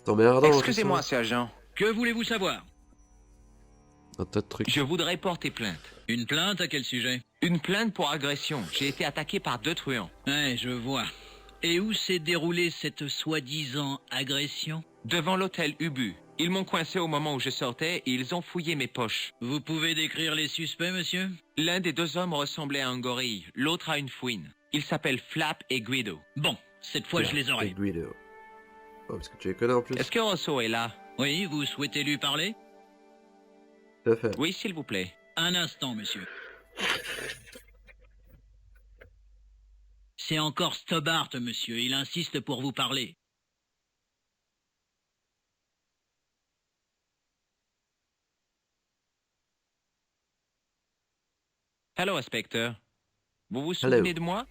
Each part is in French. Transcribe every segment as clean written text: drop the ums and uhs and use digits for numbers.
C'est emmerdant, tout Excusez-moi, ça. sergent. Que voulez-vous savoir? Un tas de trucs. Je voudrais porter plainte. Une plainte à quel sujet? Une plainte pour agression. J'ai été attaqué par 2 truands. Ouais, je vois. Et où s'est déroulée cette soi-disant agression? Devant l'hôtel Ubu. Ils m'ont coincé au moment où je sortais et ils ont fouillé mes poches. Vous pouvez décrire les suspects, monsieur? L'un des 2 hommes ressemblait à un gorille, l'autre à une fouine. Ils s'appellent Flap et Guido. Bon, cette fois je les Et aurai. Guido. Oh, parce que tu les connais en plus. Est-ce que Rosso est là? Oui, vous souhaitez lui parler? Tout à fait. Oui, s'il vous plaît. Un instant, monsieur. C'est encore Stobart, monsieur. Il insiste pour vous parler. Hello, inspecteur. Vous vous Hello. souvenez de moi?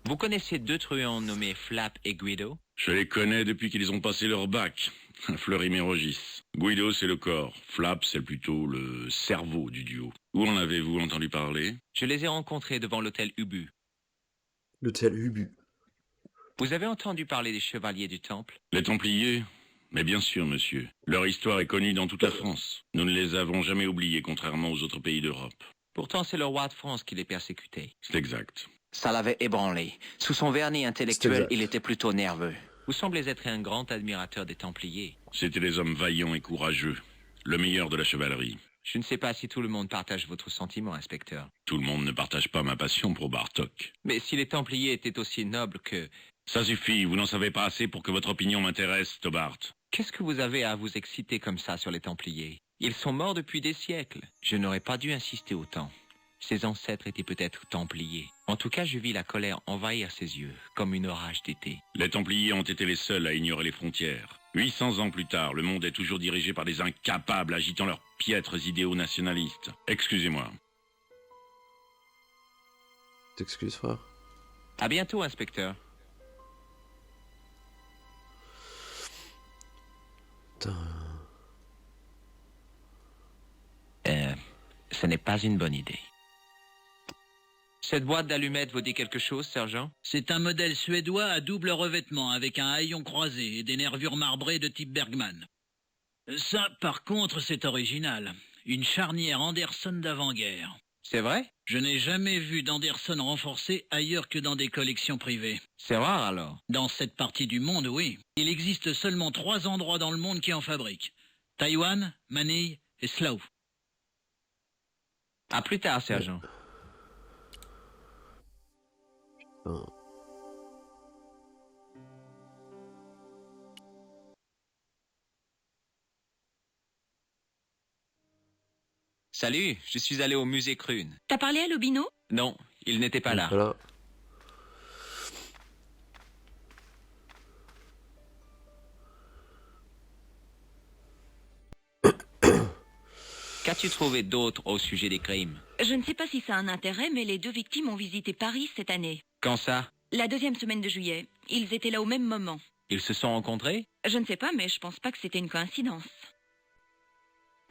Vous connaissez 2 truands nommés Flap et Guido? Je les connais depuis qu'ils ont passé leur bac. Fleury-Mérogis. Guido, c'est le corps. Flap, c'est plutôt le cerveau du duo. Où en avez-vous entendu parler? Je les ai rencontrés devant l'hôtel Ubu. L'hôtel Ubu. Vous avez entendu parler des chevaliers du Temple? Les Templiers? Mais bien sûr, monsieur. Leur histoire est connue dans toute la France. Nous ne les avons jamais oubliés, contrairement aux autres pays d'Europe. Pourtant, c'est le roi de France qui les persécutait. C'est exact. Ça l'avait ébranlé. Sous son vernis intellectuel, exact. il était plutôt nerveux. Vous semblez être un grand admirateur des Templiers. C'étaient des hommes vaillants et courageux. Le meilleur de la chevalerie. Je ne sais pas si tout le monde partage votre sentiment, inspecteur. Tout le monde ne partage pas ma passion pour Bartok. Mais si les Templiers étaient aussi nobles que... Ça suffit, vous n'en savez pas assez pour que votre opinion m'intéresse, Stobart. Qu'est-ce que vous avez à vous exciter comme ça sur les Templiers? Ils sont morts depuis des siècles. Je n'aurais pas dû insister autant. Ses ancêtres étaient peut-être Templiers. En tout cas, je vis la colère envahir ses yeux, comme une orage d'été. Les Templiers ont été les seuls à ignorer les frontières. 800 ans plus tard, le monde est toujours dirigé par des incapables agitant leurs piètres idéaux nationalistes. Excusez-moi. T'excuses, frère. À bientôt, inspecteur. Putain. Ce n'est pas une bonne idée. Cette boîte d'allumettes vous dit quelque chose, sergent? C'est un modèle suédois à double revêtement avec un haillon croisé et des nervures marbrées de type Bergman. Ça, par contre, c'est original. Une charnière Anderson d'avant-guerre. C'est vrai? Je n'ai jamais vu d'Anderson renforcé ailleurs que dans des collections privées. C'est rare alors. Dans cette partie du monde, oui. Il existe seulement 3 endroits dans le monde qui en fabriquent. Taïwan, Manille et Slough. À plus tard, sergent. Putain. Salut, je suis allé au musée Krune. T'as parlé à Lobino? Non, il n'était pas là. Voilà. Qu'as-tu trouvé d'autre au sujet des crimes? Je ne sais pas si ça a un intérêt, mais les 2 victimes ont visité Paris cette année. Quand ça? La 2e semaine de juillet. Ils étaient là au même moment. Ils se sont rencontrés? Je ne sais pas, mais je pense pas que c'était une coïncidence.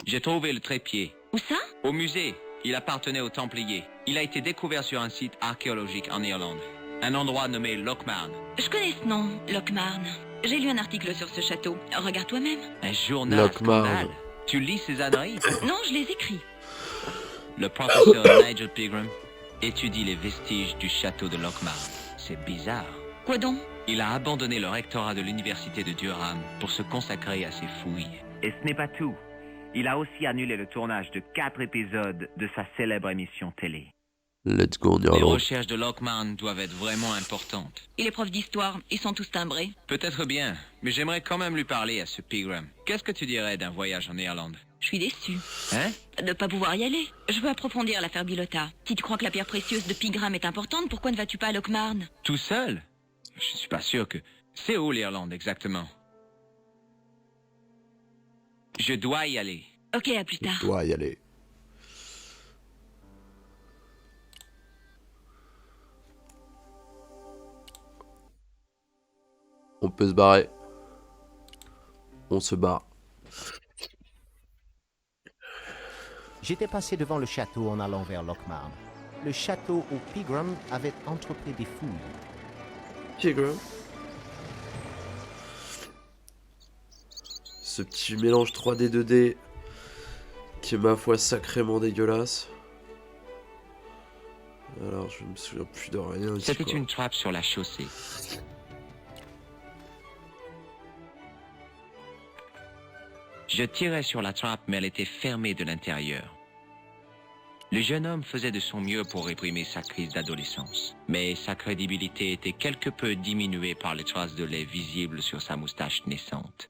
J'ai trouvé le trépied. Où ça? Au musée. Il appartenait aux Templiers. Il a été découvert sur un site archéologique en Irlande. Un endroit nommé Lochmarn. Je connais ce nom, Lochmarn. J'ai lu un article sur ce château. Regarde toi-même. Un journal Lochmarn. scandale. Tu lis ces âneries? Non, je les écris. Le professeur Nigel Pegram étudie les vestiges du château de Lochmarn. C'est bizarre. Quoi donc? Il a abandonné le rectorat de l'université de Durham pour se consacrer à ses fouilles. Et ce n'est pas tout. Il a aussi annulé le tournage de 4 épisodes de sa célèbre émission télé. Let's go, on Les ira droit. recherches de Lochmarn doivent être vraiment importantes. Et les profs d'histoire, ils sont tous timbrés. Peut-être bien, mais j'aimerais quand même lui parler à ce Pegram. Qu'est-ce que tu dirais d'un voyage en Irlande? Je suis déçue. Hein? De pas pouvoir y aller. Je veux approfondir l'affaire Bilota. Si tu crois que la pierre précieuse de Pigram est importante, pourquoi ne vas-tu pas à Lochmarn? Tout seul? Je suis pas sûr que... C'est où l'Irlande exactement? Je dois y aller. Ok, à plus tard. Je dois y aller. On peut se barrer. On se barre. J'étais passé devant le château en allant vers Lochmarn. Le château où Pegram avait entrepris des fouilles. Pegram. ce petit mélange 3D 2D qui est ma foi sacrément dégueulasse. Alors je me souviens plus de rien ici, C'était quoi. une trappe sur la chaussée. Je tirais sur la trappe, mais elle était fermée de l'intérieur. Le jeune homme faisait de son mieux pour réprimer sa crise d'adolescence, mais sa crédibilité était quelque peu diminuée par les traces de lait visibles sur sa moustache naissante.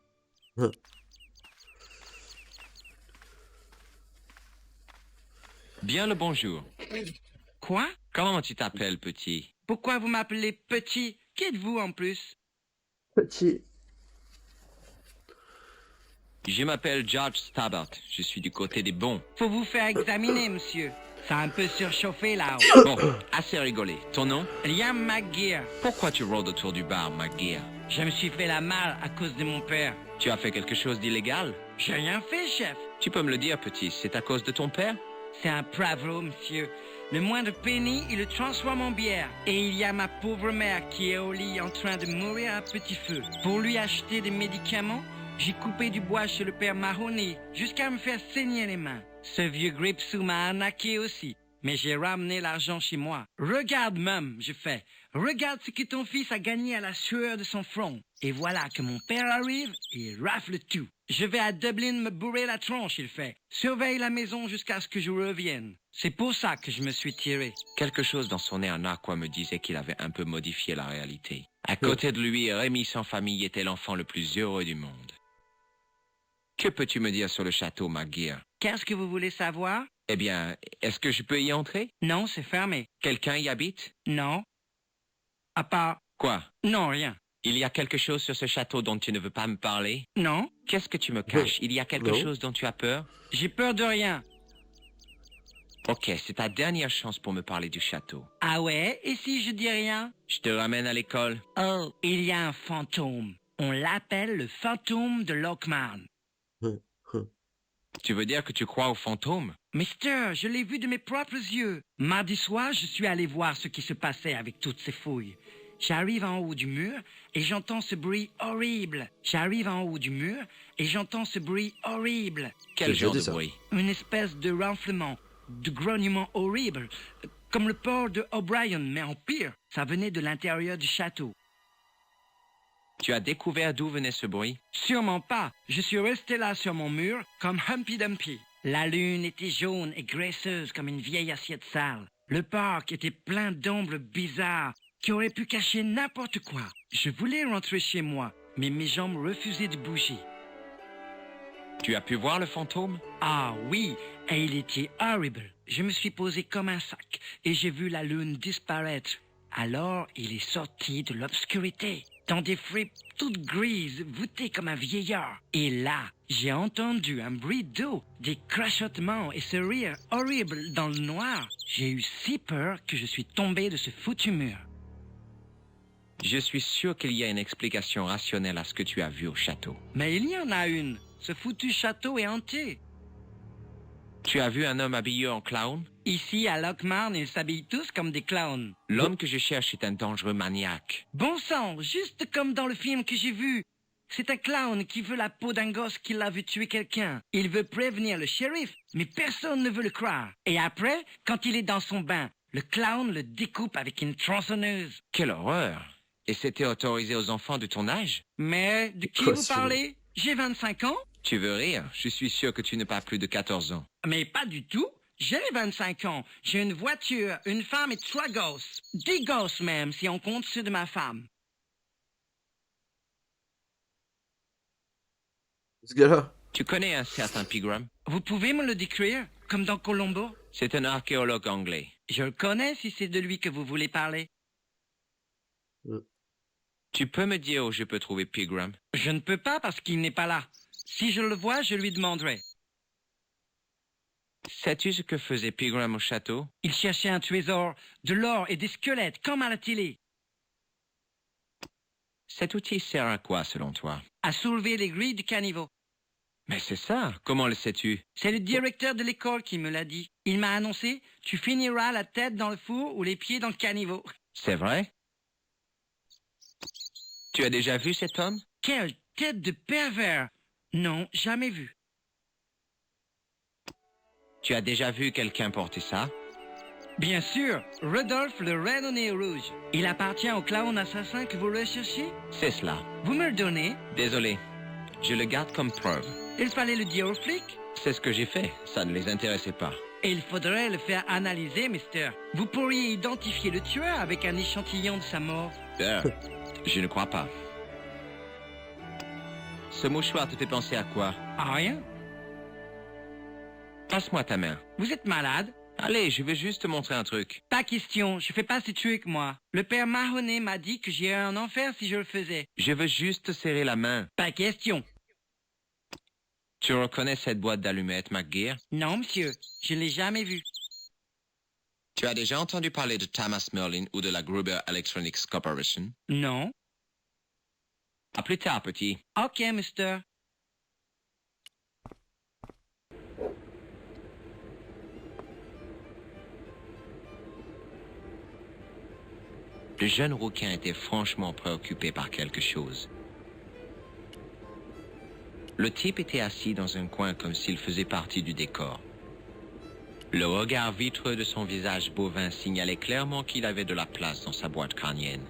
Bien le bonjour. Quoi? Comment tu t'appelles, petit? Pourquoi vous m'appelez petit? Qui êtes-vous en plus? Petit. Je m'appelle George Stabbart. Je suis du côté des bons. Faut vous faire examiner, monsieur. Ça a un peu surchauffé là-haut. Bon, assez rigolé. Ton nom? Liam McGear. Pourquoi tu rôdes autour du bar, McGear? Je me suis fait la malle à cause de mon père. Tu as fait quelque chose d'illégal? J'ai rien fait, chef. Tu peux me le dire, petit, c'est à cause de ton père? C'est un bravo, monsieur. Le moindre penny, il le transforme en bière. Et il y a ma pauvre mère qui est au lit en train de mourir à petit feu. Pour lui acheter des médicaments, j'ai coupé du bois chez le père Mahoney jusqu'à me faire saigner les mains. Ce vieux Gripsou m'a arnaqué aussi, mais j'ai ramené l'argent chez moi. Regarde, Mum, je fais. Regarde ce que ton fils a gagné à la sueur de son front. Et voilà que mon père arrive et il rafle tout. Je vais à Dublin me bourrer la tronche, il fait. Surveille la maison jusqu'à ce que je revienne. C'est pour ça que je me suis tiré. Quelque chose dans son air narquois me disait qu'il avait un peu modifié la réalité. À côté de lui, Rémi sans famille était l'enfant le plus heureux du monde. Que peux-tu me dire sur le château, McGear? Qu'est-ce que vous voulez savoir? Eh bien, est-ce que je peux y entrer? Non, c'est fermé. Quelqu'un y habite? Non. À part... Quoi? Non, rien. Il y a quelque chose sur ce château dont tu ne veux pas me parler? Non. Qu'est-ce que tu me caches? Il y a quelque Non. chose dont tu as peur? J'ai peur de rien. Ok, c'est ta dernière chance pour me parler du château. Ah ouais? Et si je dis rien? Je te ramène à l'école. Oh, il y a un fantôme. On l'appelle le fantôme de Lockman. Tu veux dire que tu crois aux fantômes? Mister, je l'ai vu de mes propres yeux. Mardi soir, je suis allé voir ce qui se passait avec toutes ces fouilles. J'arrive en haut du mur et j'entends ce bruit horrible. J'arrive en haut du mur et j'entends ce bruit horrible. Quel J'ai genre dit de ça. bruit? Une espèce de ronflement, de grognement horrible, comme le port de O'Brien, mais en pire. Ça venait de l'intérieur du château. Tu as découvert d'où venait ce bruit? Sûrement pas. Je suis resté là sur mon mur, comme Humpy Dumpy. La lune était jaune et graisseuse comme une vieille assiette sale. Le parc était plein d'ombres bizarres qui auraient pu cacher n'importe quoi. Je voulais rentrer chez moi, mais mes jambes refusaient de bouger. Tu as pu voir le fantôme? Ah oui, et il était horrible. Je me suis posé comme un sac et j'ai vu la lune disparaître. Alors, il est sorti de l'obscurité, dans des fripes toutes grises, voûtées comme un vieillard. Et là, j'ai entendu un bruit d'eau, des crachotements et ce rire horrible dans le noir. J'ai eu si peur que je suis tombé de ce foutu mur. Je suis sûr qu'il y a une explication rationnelle à ce que tu as vu au château. Mais il y en a une. Ce foutu château est hanté. Tu as vu un homme habillé en clown? Ici, à Lockmarn, ils s'habillent tous comme des clowns. L'homme que je cherche est un dangereux maniaque. Bon sang, juste comme dans le film que j'ai vu. C'est un clown qui veut la peau d'un gosse qui l'a vu tuer quelqu'un. Il veut prévenir le shérif, mais personne ne veut le croire. Et après, quand il est dans son bain, le clown le découpe avec une tronçonneuse. Quelle horreur! Et c'était autorisé aux enfants de ton âge? Mais de qui Quoi, vous ce- parlez? J'ai 25 ans? Tu veux rire? Je suis sûr que tu n'as pas plus de 14 ans. Mais pas du tout. J'ai 25 ans. J'ai une voiture, une femme et 3 gosses. 10 gosses même, si on compte ceux de ma femme. Ce gars-là. Tu connais un certain Pigram? Vous pouvez me le décrire, comme dans Colombo? C'est un archéologue anglais. Je le connais si c'est de lui que vous voulez parler. Tu peux me dire où je peux trouver Pigram? Je ne peux pas parce qu'il n'est pas là. Si je le vois, je lui demanderai. Sais-tu ce que faisait Pigram au château? Il cherchait un trésor, de l'or et des squelettes, comme à la télé. Cet outil sert à quoi, selon toi? À soulever les grilles du caniveau. Mais c'est ça. Comment le sais-tu? C'est le directeur de l'école qui me l'a dit. Il m'a annoncé, tu finiras la tête dans le four ou les pieds dans le caniveau. C'est vrai? Tu as déjà vu cet homme? Quelle tête de pervers! Non, jamais vu. Tu as déjà vu quelqu'un porter ça? Bien sûr, Rodolphe le Reine au nez rouge. Il appartient au clown assassin que vous recherchez? C'est cela. Vous me le donnez? Désolé. Je le garde comme preuve. Il fallait le dire aux flics? C'est ce que j'ai fait. Ça ne les intéressait pas. Et il faudrait le faire analyser, mister. Vous pourriez identifier le tueur avec un échantillon de sa mort. Je ne crois pas. Ce mouchoir te fait penser à quoi? Ah, rien? Passe-moi ta main. Vous êtes malade? Allez, je vais juste te montrer un truc. Pas question, je fais pas ces trucs, moi. Le père Mahoney m'a dit que j'irais en enfer si je le faisais. Je veux juste te serrer la main. Pas question. Tu reconnais cette boîte d'allumettes, McGear? Non, monsieur, je l'ai jamais vu. Tu as déjà entendu parler de Thomas Merlin ou de la Gruber Electronics Corporation? Non. À plus tard, petit. Ok, mister. Le jeune rouquin était franchement préoccupé par quelque chose. Le type était assis dans un coin comme s'il faisait partie du décor. Le regard vitreux de son visage bovin signalait clairement qu'il avait de la place dans sa boîte crânienne.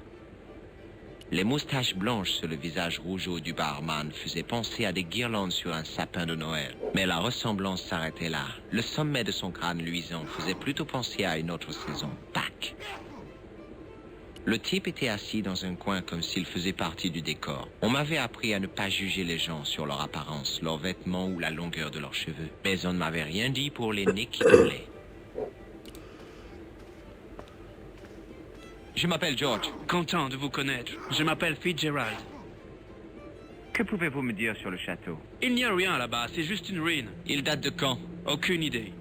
Les moustaches blanches sur le visage rougeau du barman faisaient penser à des guirlandes sur un sapin de Noël. Mais la ressemblance s'arrêtait là. Le sommet de son crâne luisant faisait plutôt penser à une autre saison, Pâques. Le type était assis dans un coin comme s'il faisait partie du décor. On m'avait appris à ne pas juger les gens sur leur apparence, leurs vêtements ou la longueur de leurs cheveux. Mais on ne m'avait rien dit pour les nez qui coulaient. Je m'appelle George. Content de vous connaître. Je m'appelle Fitzgerald. Que pouvez-vous me dire sur le château? Il n'y a rien là-bas, c'est juste une ruine. Il date de quand? Aucune idée.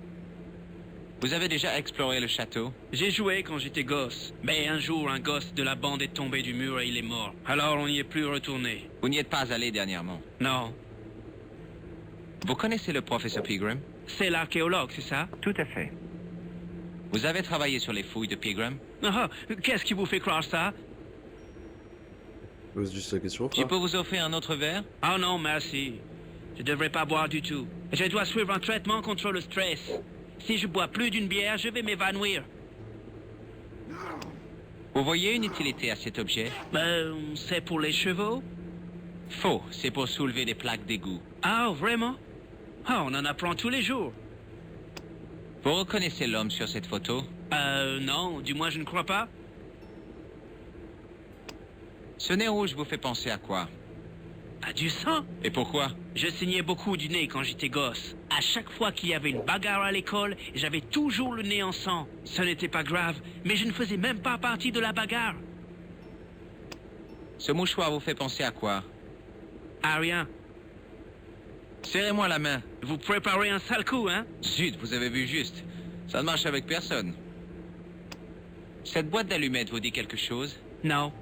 Vous avez déjà exploré le château? J'ai joué quand j'étais gosse. Mais un jour, un gosse de la bande est tombé du mur et il est mort. Alors on n'y est plus retourné. Vous n'y êtes pas allé dernièrement? Non. Vous connaissez le professeur Pegram? C'est l'archéologue, c'est ça? Tout à fait. Vous avez travaillé sur les fouilles de Pegram? Ah, qu'est-ce qui vous fait croire ça? Pose juste la question, Je frère. peux vous offrir un autre verre? Ah non, merci. Je devrais pas boire du tout. Je dois suivre un traitement contre le stress. Si je bois plus d'une bière, je vais m'évanouir. Vous voyez une utilité à cet objet? C'est pour les chevaux? Faux, c'est pour soulever des plaques d'égout. Ah, vraiment? Ah, on en apprend tous les jours. Vous reconnaissez l'homme sur cette photo? Non, du moins je ne crois pas. Ce nez rouge vous fait penser à quoi? À du sang? Et pourquoi? Je saignais beaucoup du nez quand j'étais gosse. À chaque fois qu'il y avait une bagarre à l'école, j'avais toujours le nez en sang. Ce n'était pas grave, mais je ne faisais même pas partie de la bagarre. Ce mouchoir vous fait penser à quoi? À rien. Serrez-moi la main. Vous préparez un sale coup, hein? Zut, vous avez vu juste. Ça ne marche avec personne. Cette boîte d'allumettes vous dit quelque chose? Non.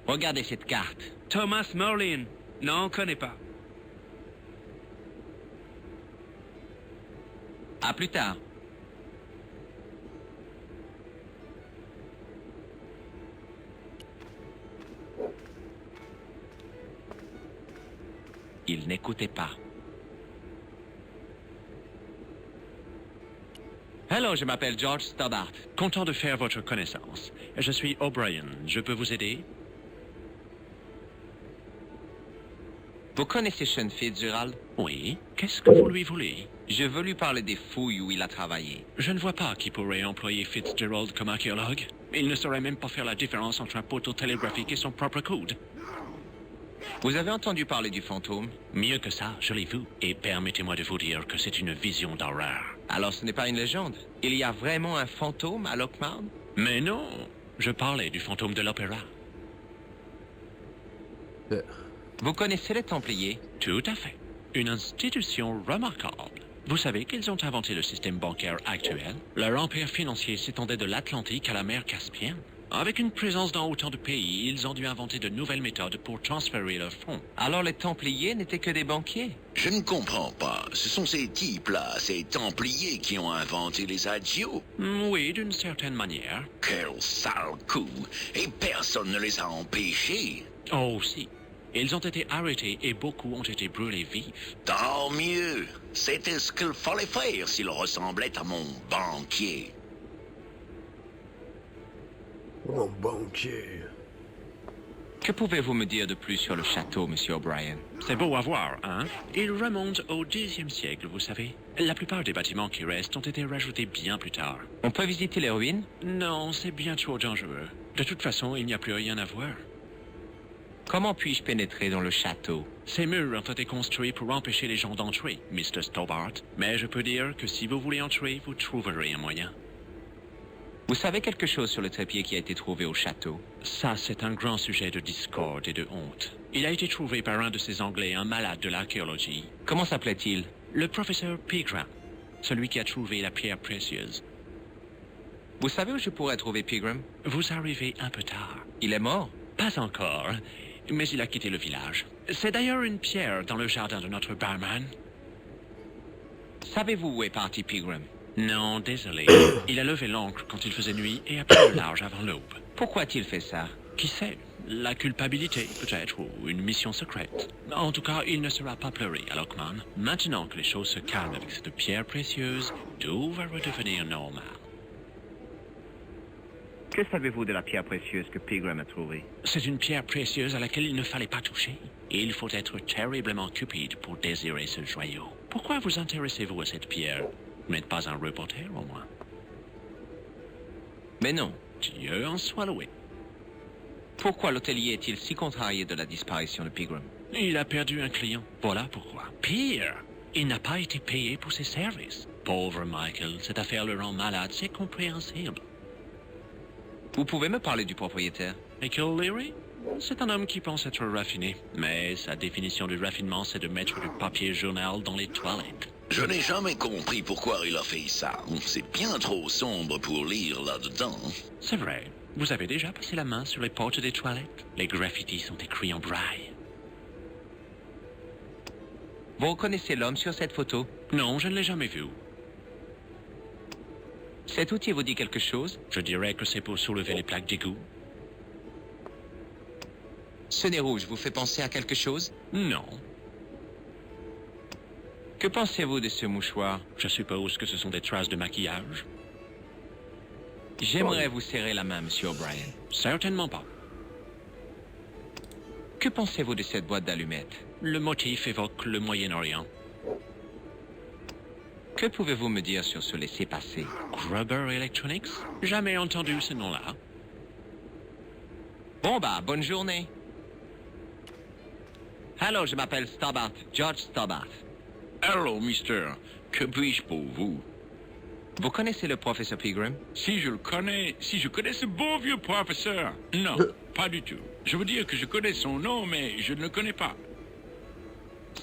Regardez cette carte. Thomas Merlin. Non, on connaît pas. À plus tard. Il n'écoutait pas. Hello, je m'appelle George Stoddart. Content de faire votre connaissance. Je suis O'Brien. Je peux vous aider? Vous connaissez Sean Fitzgerald? Oui. Qu'est-ce que vous lui voulez? Je veux lui parler des fouilles où il a travaillé. Je ne vois pas qui pourrait employer Fitzgerald comme archéologue. Il ne saurait même pas faire la différence entre un poteau télégraphique et son propre coude. Vous avez entendu parler du fantôme? Mieux que ça, je l'ai vu. Et permettez-moi de vous dire que c'est une vision d'horreur. Alors ce n'est pas une légende. Il y a vraiment un fantôme à Lockmart? Mais non, je parlais du fantôme de l'opéra. Vous connaissez les Templiers? Tout à fait. Une institution remarquable. Vous savez qu'ils ont inventé le système bancaire actuel? Leur empire financier s'étendait de l'Atlantique à la mer Caspienne. Avec une présence dans autant de pays, ils ont dû inventer de nouvelles méthodes pour transférer leurs fonds. Alors les Templiers n'étaient que des banquiers? Je ne comprends pas. Ce sont ces types-là, ces Templiers qui ont inventé les adios. Oui, d'une certaine manière. Quel sale coup. Et personne ne les a empêchés. Oh, si. Ils ont été arrêtés et beaucoup ont été brûlés vifs. Tant mieux. C'était ce qu'il fallait faire s'il ressemblait à mon banquier. Mon banquier. Que pouvez-vous me dire de plus sur le château, Monsieur O'Brien? C'est beau à voir, hein? Il remonte au Xe siècle, vous savez. La plupart des bâtiments qui restent ont été rajoutés bien plus tard. On peut visiter les ruines? Non, c'est bien trop dangereux. De toute façon, il n'y a plus rien à voir. Comment puis-je pénétrer dans le château? Ces murs ont été construits pour empêcher les gens d'entrer, Mr. Stobart. Mais je peux dire que si vous voulez entrer, vous trouverez un moyen. Vous savez quelque chose sur le trépied qui a été trouvé au château? Ça, c'est un grand sujet de discorde et de honte. Il a été trouvé par un de ces Anglais, un malade de l'archéologie. Comment s'appelait-il? Le professeur Pigram, celui qui a trouvé la pierre précieuse. Vous savez où je pourrais trouver Pigram? Vous arrivez un peu tard. Il est mort? Pas encore, mais il a quitté le village. C'est d'ailleurs une pierre dans le jardin de notre barman. Savez-vous où est parti Pigram? Non, désolé. Il a levé l'ancre quand il faisait nuit et a pris le large avant l'aube. Pourquoi a-t-il fait ça? Qui sait? La culpabilité, peut-être, ou une mission secrète. En tout cas, il ne sera pas pleuré à Lockman. Maintenant que les choses se calment avec cette pierre précieuse, tout va redevenir normal. Que savez-vous de la pierre précieuse que Pigram a trouvée? C'est une pierre précieuse à laquelle il ne fallait pas toucher. Et il faut être terriblement cupide pour désirer ce joyau. Pourquoi vous intéressez-vous à cette pierre? Vous n'êtes pas un reporter, au moins. Mais non. Dieu en soit loué. Pourquoi l'hôtelier est-il si contrarié de la disparition de Pigram? Il a perdu un client. Voilà pourquoi. Pire, il n'a pas été payé pour ses services. Pauvre Michael, cette affaire le rend malade, c'est compréhensible. Vous pouvez me parler du propriétaire? Michael Leary? C'est un homme qui pense être raffiné. Mais sa définition du raffinement, c'est de mettre du papier journal dans les toilettes. Je n'ai jamais compris pourquoi il a fait ça. C'est bien trop sombre pour lire là-dedans. C'est vrai. Vous avez déjà passé la main sur les portes des toilettes? Les graffitis sont écrits en braille. Vous reconnaissez l'homme sur cette photo? Non, je ne l'ai jamais vu. Cet outil vous dit quelque chose? Je dirais que c'est pour soulever les plaques d'égout. Ce nez rouge vous fait penser à quelque chose? Non. Que pensez-vous de ce mouchoir? Je suppose que ce sont des traces de maquillage. J'aimerais vous serrer la main, Monsieur O'Brien. Certainement pas. Que pensez-vous de cette boîte d'allumettes? Le motif évoque le Moyen-Orient. Que pouvez-vous me dire sur ce laissez-passer? Gruber Electronics? Jamais entendu ce nom-là. Bon bah, bonne journée. Allô, je m'appelle Stobart, George Stobart. Hello, mister. Que puis-je pour vous? Vous connaissez le professeur Pigram? Si je connais ce bon vieux professeur. Non, pas du tout. Je veux dire que je connais son nom, mais je ne le connais pas.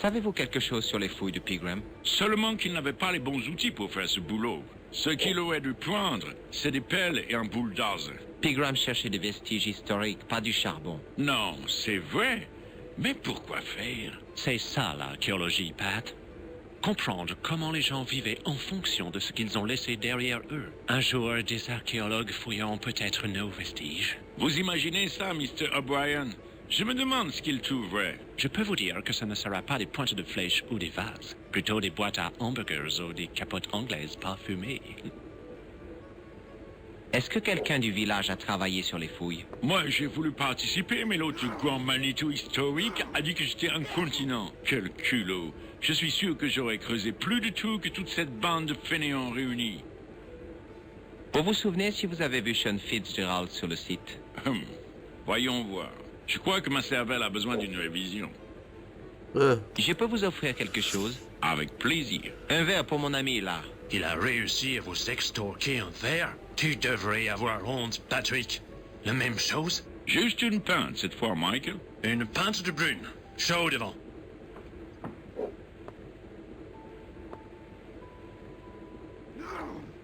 Savez-vous quelque chose sur les fouilles de Pigram? Seulement qu'il n'avait pas les bons outils pour faire ce boulot. Ce qu'il aurait dû prendre, c'est des pelles et un bulldozer. Pigram cherchait des vestiges historiques, pas du charbon. Non, c'est vrai. Mais pourquoi faire? C'est ça l'archéologie, Pat. Comprendre comment les gens vivaient en fonction de ce qu'ils ont laissé derrière eux. Un jour, des archéologues fouilleront peut-être nos vestiges. Vous imaginez ça, Mr. O'Brien? Je me demande ce qu'ils trouveraient. Je peux vous dire que ce ne sera pas des pointes de flèches ou des vases. Plutôt des boîtes à hamburgers ou des capotes anglaises parfumées. Est-ce que quelqu'un du village a travaillé sur les fouilles? Moi, j'ai voulu participer, mais l'autre grand Manitou historique a dit que j'étais incontinent. Quel culot. Je suis sûr que j'aurais creusé plus de tout que toute cette bande de fainéants réunis. Vous vous souvenez si vous avez vu Sean Fitzgerald sur le site? Voyons voir. Je crois que ma cervelle a besoin d'une révision. Je peux vous offrir quelque chose? Avec plaisir. Un verre pour mon ami, là. Il a réussi à vous extorquer un verre? Tu devrais avoir honte, Patrick. La même chose? Juste une pinte cette fois, Michael. Une pinte de brune. Chaud devant.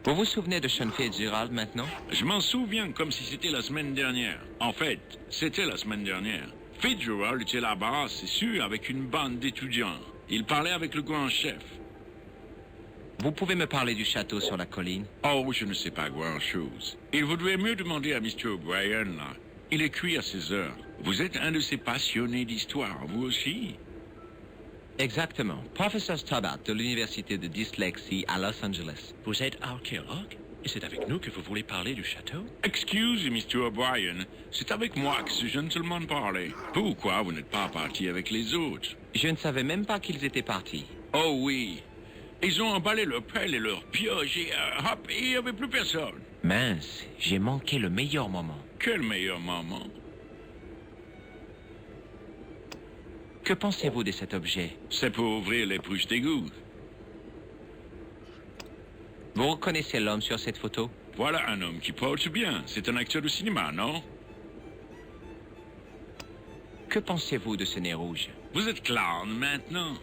Vous vous souvenez de Sean Fitzgerald maintenant? Je m'en souviens comme si c'était la semaine dernière. En fait, c'était la semaine dernière. Fitzgerald était là-bas, c'est sûr, avec une bande d'étudiants. Il parlait avec le grand chef. Vous pouvez me parler du château sur la colline? Oh, je ne sais pas grand-chose. Il vaudrait mieux demander à Mr. O'Brien, là. Il écrit à ses heures. Vous êtes un de ces passionnés d'histoire, vous aussi? Exactement. Professeur Stobbart de l'université de dyslexie à Los Angeles. Vous êtes archéologue? Et c'est avec nous que vous voulez parler du château? Excusez, Mr. O'Brien. C'est avec moi que ce gentleman parlait. Pourquoi vous n'êtes pas parti avec les autres? Je ne savais même pas qu'ils étaient partis. Oh oui. Ils ont emballé leur pelle et leur pioche et hop, il n'y avait plus personne. Mince, j'ai manqué le meilleur moment. Quel meilleur moment? Que pensez-vous de cet objet? C'est pour ouvrir les poches d'égout. Vous reconnaissez l'homme sur cette photo? Voilà un homme qui porte bien. C'est un acteur de cinéma, non? Que pensez-vous de ce nez rouge? Vous êtes clown maintenant.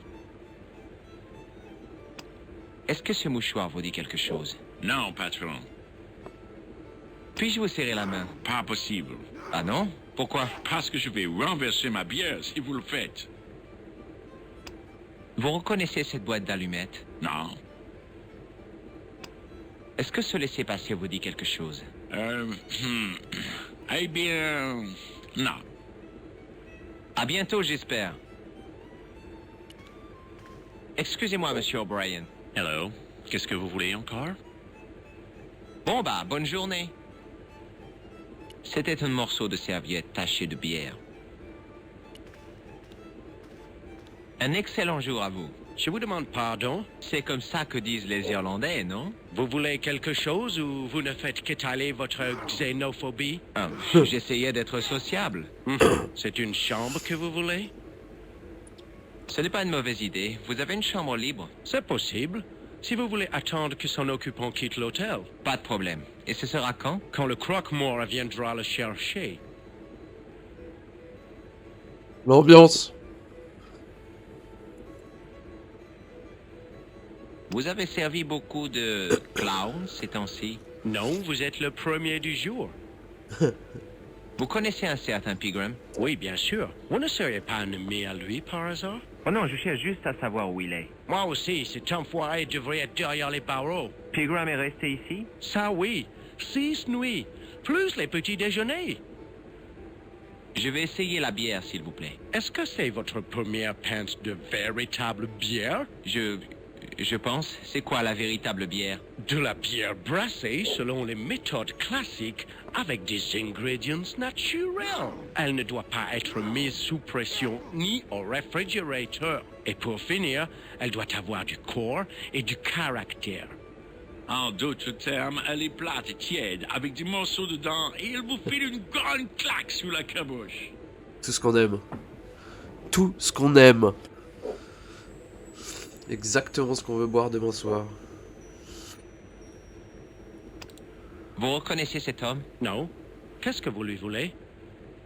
Est-ce que ce mouchoir vous dit quelque chose? Non, patron. Puis-je vous serrer la main? Pas possible. Ah non? Pourquoi? Parce que je vais renverser ma bière si vous le faites. Vous reconnaissez cette boîte d'allumettes? Non. Est-ce que ce laissez-passer vous dit quelque chose? Eh bien... non. À bientôt, j'espère. Excusez-moi, Monsieur O'Brien. Hello. Qu'est-ce que vous voulez encore? Bon bah, bonne journée. C'était un morceau de serviette taché de bière. Un excellent jour à vous. Je vous demande pardon. C'est comme ça que disent les Irlandais, non? Vous voulez quelque chose ou vous ne faites qu'étaler votre xénophobie? Ah, j'essayais d'être sociable. C'est une chambre que vous voulez? Ce n'est pas une mauvaise idée. Vous avez une chambre libre? C'est possible. Si vous voulez attendre que son occupant quitte l'hôtel. Pas de problème. Et ce sera quand? Quand le croque-mort viendra le chercher. L'ambiance. Vous avez servi beaucoup de clowns ces temps-ci? Non, vous êtes le premier du jour. Vous connaissez un certain Pigram? Oui, bien sûr. Vous ne seriez pas un ami à lui, par hasard? Oh non, je cherche juste à savoir où il est. Moi aussi, cet enfoiré devrait être derrière les barreaux. Pigram est resté ici? Ça oui, 6 nuits, plus les petits déjeuners. Je vais essayer la bière, s'il vous plaît. Est-ce que c'est votre première pinte de véritable bière? Je pense. C'est quoi la véritable bière? De la bière brassée selon les méthodes classiques avec des ingrédients naturels. Elle ne doit pas être mise sous pression ni au réfrigérateur. Et pour finir, elle doit avoir du corps et du caractère. En d'autres termes, elle est plate et tiède, avec des morceaux dedans, et elle vous file une grande claque sous la caboche. Tout ce qu'on aime. Tout ce qu'on aime. Exactement ce qu'on veut boire demain soir. Vous reconnaissez cet homme? Non. Qu'est-ce que vous lui voulez?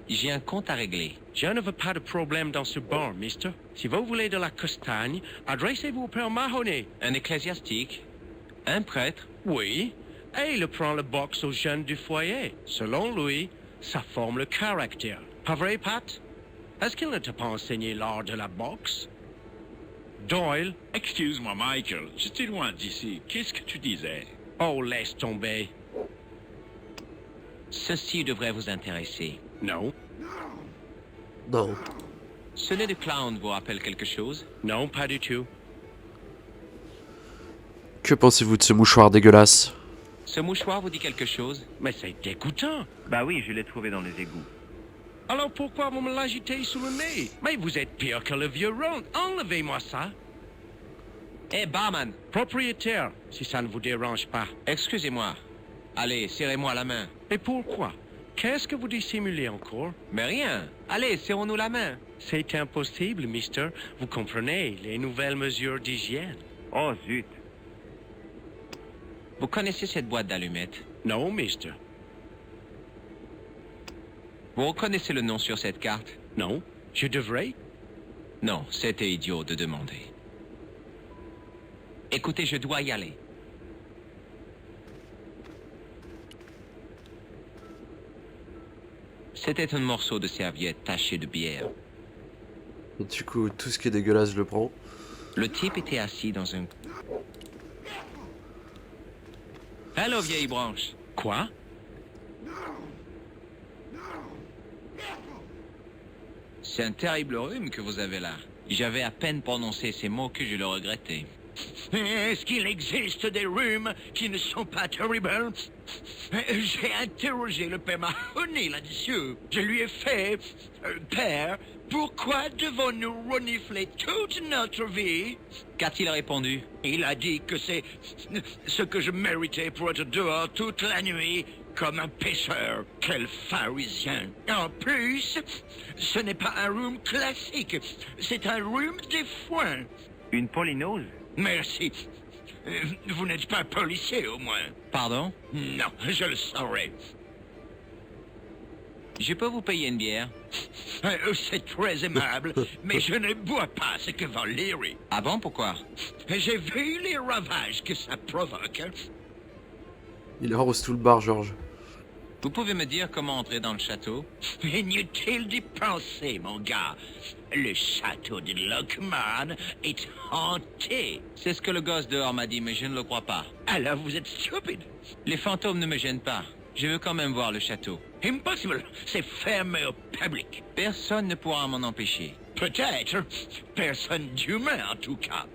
J'ai un compte à régler. Je ne veux pas de problème dans ce bar, mister. Si vous voulez de la castagne, adressez-vous au Père Mahoney. Un ecclésiastique? Un prêtre? Oui. Et il prend le box aux jeunes du foyer. Selon lui, ça forme le caractère. Pas vrai, Pat? Est-ce qu'il ne t'a pas enseigné l'art de la boxe? Doyle? Excuse-moi, Michael, j'étais loin d'ici. Qu'est-ce que tu disais? Oh, laisse tomber. Ceci devrait vous intéresser. Non. Non. Ce nez de clown vous rappelle quelque chose? Non, pas du tout. Que pensez-vous de ce mouchoir dégueulasse? Ce mouchoir vous dit quelque chose? Mais c'est dégoûtant. Bah oui, je l'ai trouvé dans les égouts. Alors pourquoi vous me l'agitez sous le nez? Mais vous êtes pire que le vieux Ron. Enlevez-moi ça. Eh, barman! Propriétaire, si ça ne vous dérange pas. Excusez-moi. Allez, serrez-moi la main. Et pourquoi? Qu'est-ce que vous dissimulez encore? Mais rien. Allez, serrons-nous la main. C'est impossible, mister. Vous comprenez, les nouvelles mesures d'hygiène. Oh, zut. Vous connaissez cette boîte d'allumettes? Non, mister. Vous reconnaissez le nom sur cette carte? Non. Je devrais? Non, c'était idiot de demander. Écoutez, je dois y aller. C'était un morceau de serviette taché de bière. Et du coup, tout ce qui est dégueulasse, je le prends. Le type était assis dans un... Allô, vieille branche. Quoi? C'est un terrible rhume que vous avez là. J'avais à peine prononcé ces mots que je le regrettais. Est-ce qu'il existe des rhumes qui ne sont pas terribles? J'ai interrogé le père Mahoney là-dessus. Je lui ai fait... Père, pourquoi devons-nous renifler toute notre vie? Qu'a-t-il répondu? Il a dit que c'est ce que je méritais pour être dehors toute la nuit comme un pêcheur. Quel pharisien. En plus, ce n'est pas un rhume classique. C'est un rhume des foins. Une polynose? Merci. Vous n'êtes pas policier, au moins. Pardon? Non, je le saurais. Je peux vous payer une bière? C'est très aimable, mais je ne bois pas ce que vend Leary. Ah bon, pourquoi? J'ai vu les ravages que ça provoque. Il arrose tout le bar, Georges. Vous pouvez me dire comment entrer dans le château? Inutile d'y penser, mon gars. Le château de Lockman est hanté. C'est ce que le gosse dehors m'a dit, mais je ne le crois pas. Alors vous êtes stupide. Les fantômes ne me gênent pas. Je veux quand même voir le château. Impossible. C'est fermé au public. Personne ne pourra m'en empêcher. Peut-être. Personne d'humain, en tout cas.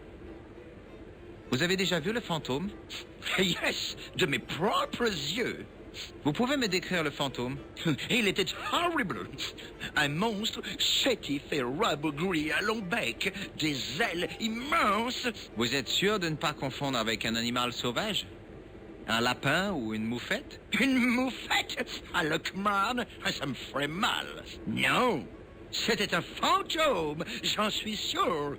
Vous avez déjà vu le fantôme? Yes, de mes propres yeux. Vous pouvez me décrire le fantôme? Il était horrible. Un monstre chétif et rabougri à long bec, des ailes immenses. Vous êtes sûr de ne pas confondre avec un animal sauvage? Un lapin ou une moufette? Une moufette à Lockman, ça me ferait mal. Non, c'était un fantôme, j'en suis sûr.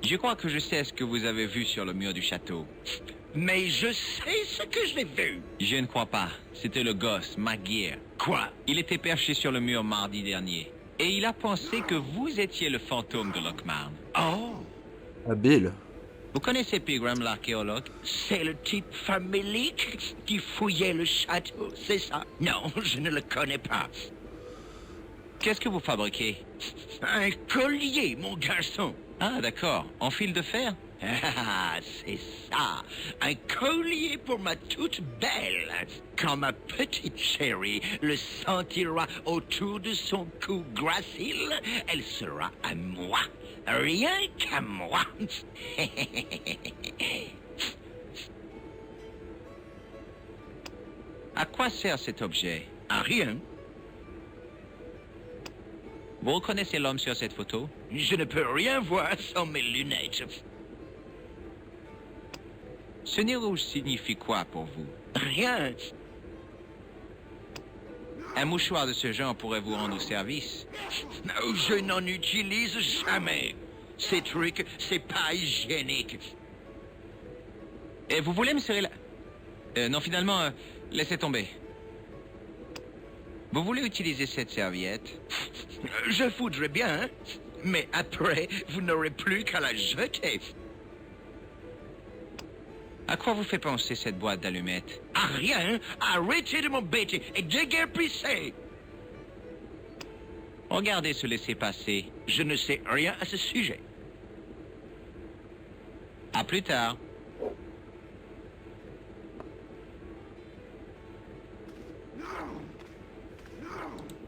Je crois que je sais ce que vous avez vu sur le mur du château. Mais je sais ce que j'ai vu. Je ne crois pas. C'était le gosse, McGear. Quoi? Il était perché sur le mur mardi dernier. Et il a pensé que vous étiez le fantôme de Lockman. Oh! Habile. Vous connaissez Pigram, l'archéologue? C'est le type famélique qui fouillait le château, c'est ça? Non, je ne le connais pas. Qu'est-ce que vous fabriquez? Un collier, mon garçon. Ah, d'accord. En fil de fer? Ah, c'est ça. Un collier pour ma toute belle. Quand ma petite chérie le sentira autour de son cou gracile, elle sera à moi. Rien qu'à moi. À quoi sert cet objet? À rien. Vous reconnaissez l'homme sur cette photo? Je ne peux rien voir sans mes lunettes. Ce nez rouge signifie quoi pour vous? Rien. Un mouchoir de ce genre pourrait vous rendre service. Je n'en utilise jamais. Ces trucs, c'est pas hygiénique. Et vous voulez me serrer la... non, finalement, laissez tomber. Vous voulez utiliser cette serviette? Je voudrais bien, mais après, vous n'aurez plus qu'à la jeter. À quoi vous fait penser cette boîte d'allumettes? À rien. Arrêtez de m'embêter et déguerpissez. Regardez ce laisser-passer. Je ne sais rien à ce sujet. À plus tard.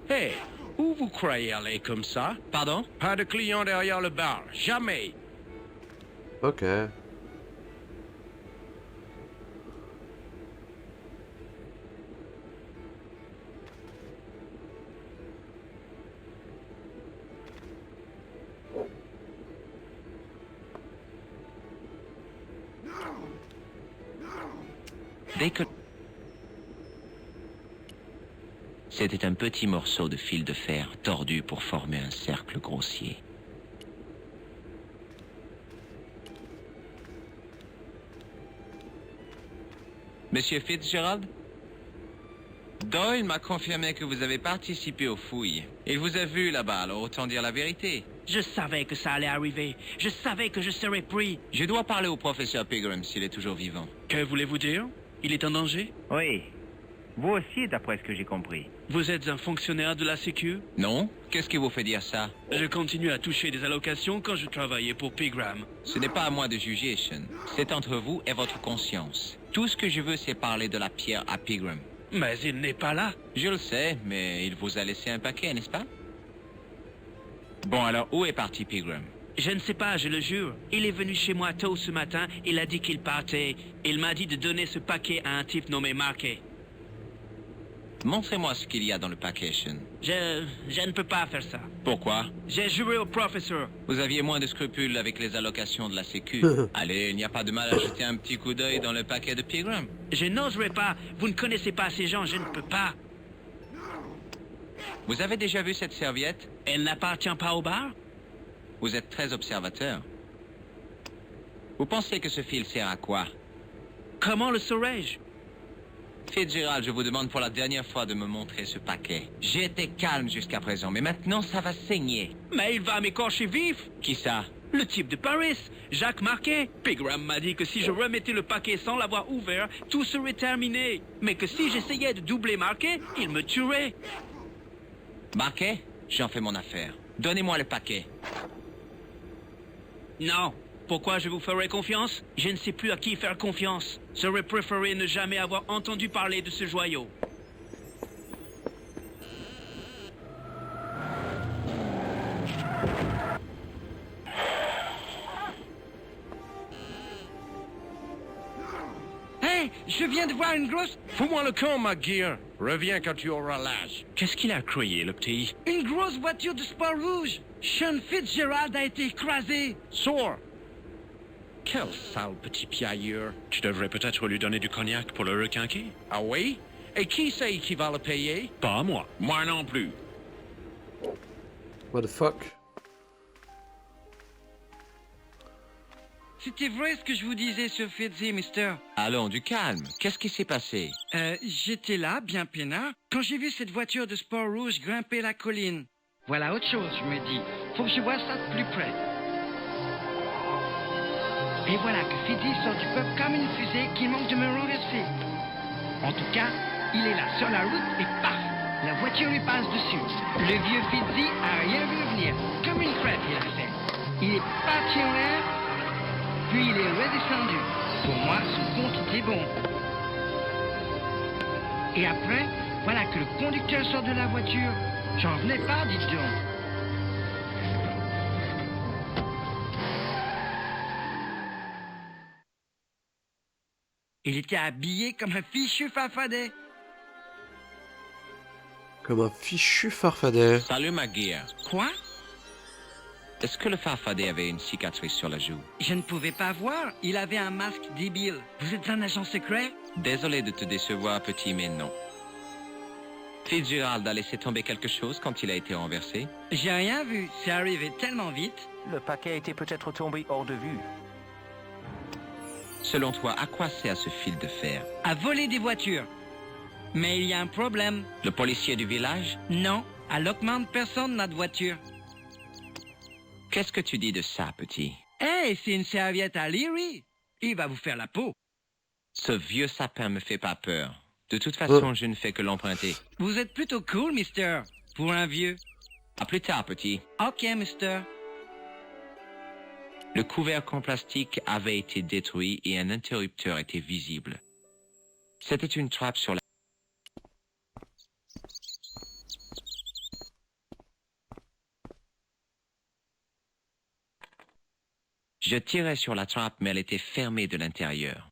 Hé, où vous croyez aller comme ça? Pardon? Pas de clients derrière le bar, jamais. Ok. Dès que... C'était un petit morceau de fil de fer tordu pour former un cercle grossier. Monsieur Fitzgerald? Doyle m'a confirmé que vous avez participé aux fouilles. Il vous a vu là-bas, alors autant dire la vérité. Je savais que ça allait arriver. Je savais que je serais pris. Je dois parler au professeur Pigram s'il est toujours vivant. Que voulez-vous dire? Il est en danger? Oui. Vous aussi, d'après ce que j'ai compris. Vous êtes un fonctionnaire de la Sécu? Non? Qu'est-ce qui vous fait dire ça? Je continue à toucher des allocations quand je travaillais pour Pigram. Ce n'est pas à moi de juger, Sean. C'est entre vous et votre conscience. Tout ce que je veux, c'est parler de la pierre à Pigram. Mais il n'est pas là. Je le sais, mais il vous a laissé un paquet, n'est-ce pas? Bon, alors, où est parti Pigram? Je ne sais pas, je le jure. Il est venu chez moi tôt ce matin, il a dit qu'il partait. Il m'a dit de donner ce paquet à un type nommé Marquet. Montrez-moi ce qu'il y a dans le paquet, Sean. Je ne peux pas faire ça. Pourquoi? J'ai juré au professeur. Vous aviez moins de scrupules avec les allocations de la Sécu. Allez, il n'y a pas de mal à jeter un petit coup d'œil dans le paquet de Pigram. Je n'oserais pas. Vous ne connaissez pas ces gens, je ne peux pas. Vous avez déjà vu cette serviette? Elle n'appartient pas au bar? Vous êtes très observateur. Vous pensez que ce fil sert à quoi? Comment le saurais-je? Fitzgerald, je vous demande pour la dernière fois de me montrer ce paquet. J'ai été calme jusqu'à présent, mais maintenant ça va saigner. Mais il va m'écorcher vif. Qui ça? Le type de Paris, Jacques Marquet. Pigram m'a dit que si je remettais le paquet sans l'avoir ouvert, tout serait terminé. Mais que si j'essayais de doubler Marquet, il me tuerait. Marquet? J'en fais mon affaire. Donnez-moi le paquet. Non. Pourquoi je vous ferai confiance? Je ne sais plus à qui faire confiance. J'aurais préféré ne jamais avoir entendu parler de ce joyau. Hey, je viens de voir une grosse... Fous-moi le camp, McGear. Reviens quand tu auras l'âge. Qu'est-ce qu'il a crié, le petit? Une grosse voiture de sport rouge. Sean Fitzgerald a été écrasé. Sors. Quel sale petit piailleur. Tu devrais peut-être lui donner du cognac pour le requinquer. Ah oui? Et qui c'est qui va le payer? Pas moi. Moi non plus. What the fuck? C'était vrai ce que je vous disais sur Fitzy, mister. Allons, du calme. Qu'est-ce qui s'est passé? J'étais là, bien peinard, quand j'ai vu cette voiture de sport rouge grimper la colline. Voilà autre chose, je me dis. Faut que je vois ça de plus près. Et voilà que Fitzy sort du peuple comme une fusée qui manque de me renverser. En tout cas, il est là sur la route et paf! La voiture lui passe dessus. Le vieux Fitzy a rien vu venir. Comme une crêpe, il a fait. Il est parti en l'air, puis il est redescendu. Pour moi, son compte était bon. Et après, voilà que le conducteur sort de la voiture. J'en venais pas, dites donc. Il était habillé comme un fichu farfadet. Comme un fichu farfadet. Salut, McGear. Quoi? Est-ce que le farfadet avait une cicatrice sur la joue? Je ne pouvais pas voir. Il avait un masque débile. Vous êtes un agent secret? Désolé de te décevoir, petit, mais non. Fitzgerald a laissé tomber quelque chose quand il a été renversé? J'ai rien vu. C'est arrivé tellement vite. Le paquet était peut-être tombé hors de vue. Selon toi, à quoi sert ce fil de fer? À voler des voitures. Mais il y a un problème. Le policier du village? Non. À Lockmount, personne n'a de voiture. Qu'est-ce que tu dis de ça, petit? Hey, c'est une serviette à Leary. Il va vous faire la peau. Ce vieux sapin me fait pas peur. De toute façon, je ne fais que l'emprunter. Vous êtes plutôt cool, mister. Pour un vieux. À plus tard, petit. Ok, mister. Le couvercle en plastique avait été détruit et un interrupteur était visible. C'était une trappe sur la... Je tirais sur la trappe, mais elle était fermée de l'intérieur.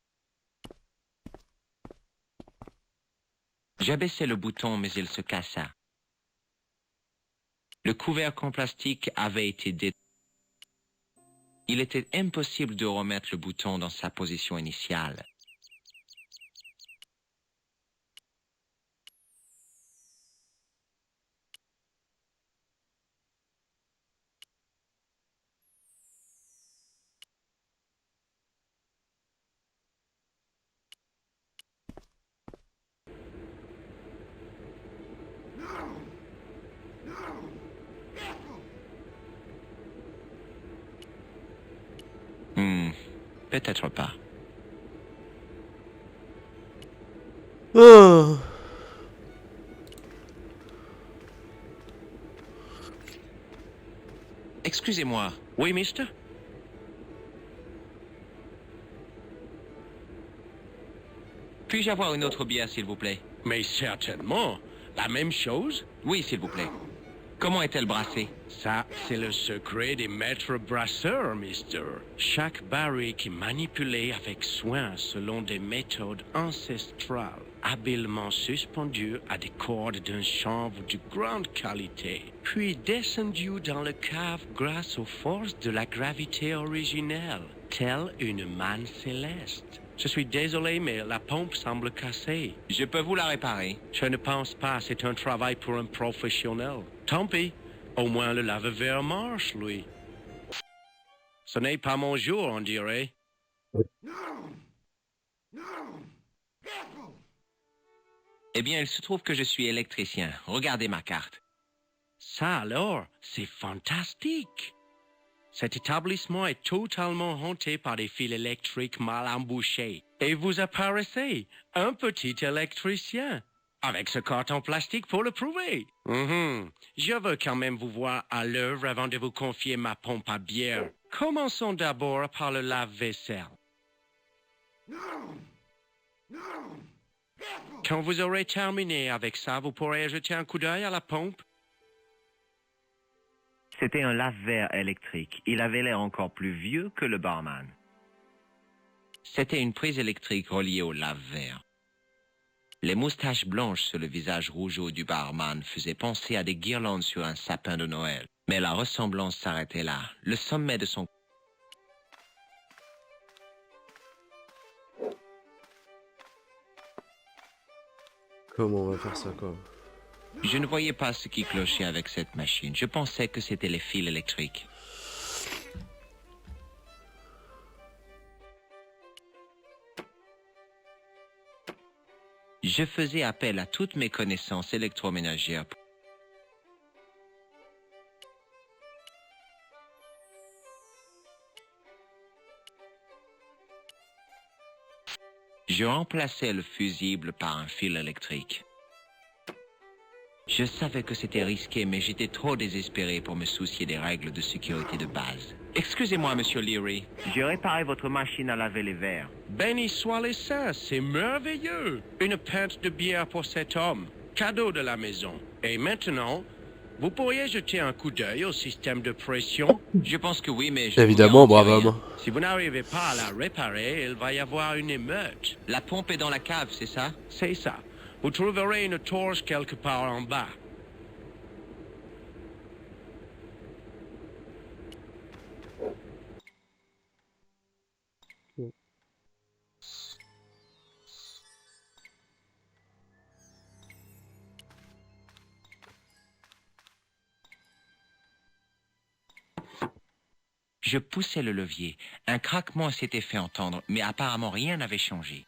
J'abaissai le bouton, mais il se cassa. Le couvercle en plastique avait été détruit. Il était impossible de remettre le bouton dans sa position initiale. Peut-être pas. Oh. Excusez-moi. Oui, mister? Puis-je avoir une autre bière, s'il vous plaît? Mais certainement. La même chose? Oui, s'il vous plaît. Comment est-elle brassée? Ça, c'est le secret des maîtres brasseurs, mister. Chaque barrique est manipulée avec soin selon des méthodes ancestrales, habilement suspendues à des cordes d'un chanvre de grande qualité, puis descendues dans le cave grâce aux forces de la gravité originelle, telle une manne céleste. Je suis désolé, mais la pompe semble cassée. Je peux vous la réparer. Je ne pense pas, c'est un travail pour un professionnel. Tant pis, au moins le lave-verre marche, lui. Ce n'est pas mon jour, on dirait. Eh bien, il se trouve que je suis électricien. Regardez ma carte. Ça alors, c'est fantastique. Cet établissement est totalement hanté par des fils électriques mal embouchés. Et vous apparaissez, un petit électricien, avec ce carton plastique pour le prouver. Je veux quand même vous voir à l'œuvre avant de vous confier ma pompe à bière. Commençons d'abord par le lave-vaisselle. Quand vous aurez terminé avec ça, vous pourrez jeter un coup d'œil à la pompe. C'était un lave-verre électrique. Il avait l'air encore plus vieux que le barman. C'était une prise électrique reliée au lave-verre. Les moustaches blanches sur le visage rougeau du barman faisaient penser à des guirlandes sur un sapin de Noël. Mais la ressemblance s'arrêtait là. Le sommet de son... Comment on va faire ça, quoi? Je ne voyais pas ce qui clochait avec cette machine. Je pensais que c'était les fils électriques. Je faisais appel à toutes mes connaissances électroménagères. Je remplaçais le fusible par un fil électrique. Je savais que c'était risqué, mais j'étais trop désespéré pour me soucier des règles de sécurité de base. Excusez-moi, Monsieur Leary. J'ai réparé votre machine à laver les verres. Béni soit les saints, c'est merveilleux. Une pinte de bière pour cet homme. Cadeau de la maison. Et maintenant, vous pourriez jeter un coup d'œil au système de pression? Je pense que oui, mais... Évidemment, brave homme. Si vous n'arrivez pas à la réparer, il va y avoir une émeute. La pompe est dans la cave, c'est ça? C'est ça. Vous trouverez une torche quelque part en bas. Je poussais le levier. Un craquement s'était fait entendre, mais apparemment rien n'avait changé.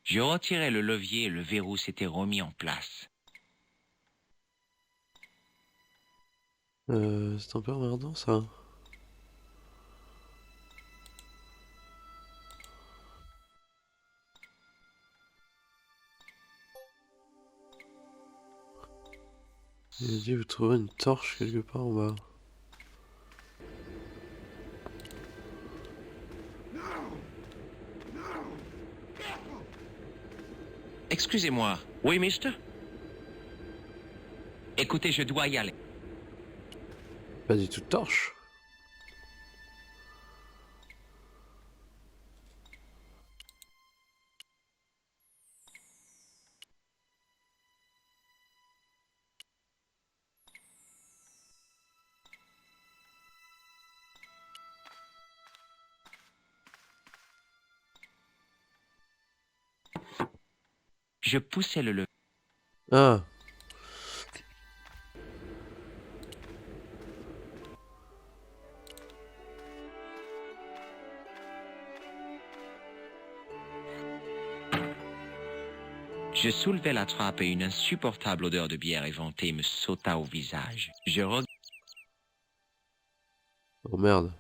Je retirais le levier et le verrou s'était remis en place. C'est un peu emmerdant, ça. Il a dit vous trouvez une torche quelque part en bas. Excusez-moi. Oui, mister? Écoutez, je dois y aller. Pas du tout de torche. Je poussais le levier. Ah. Je soulevai la trappe et une insupportable odeur de bière éventée me sauta au visage. Oh merde.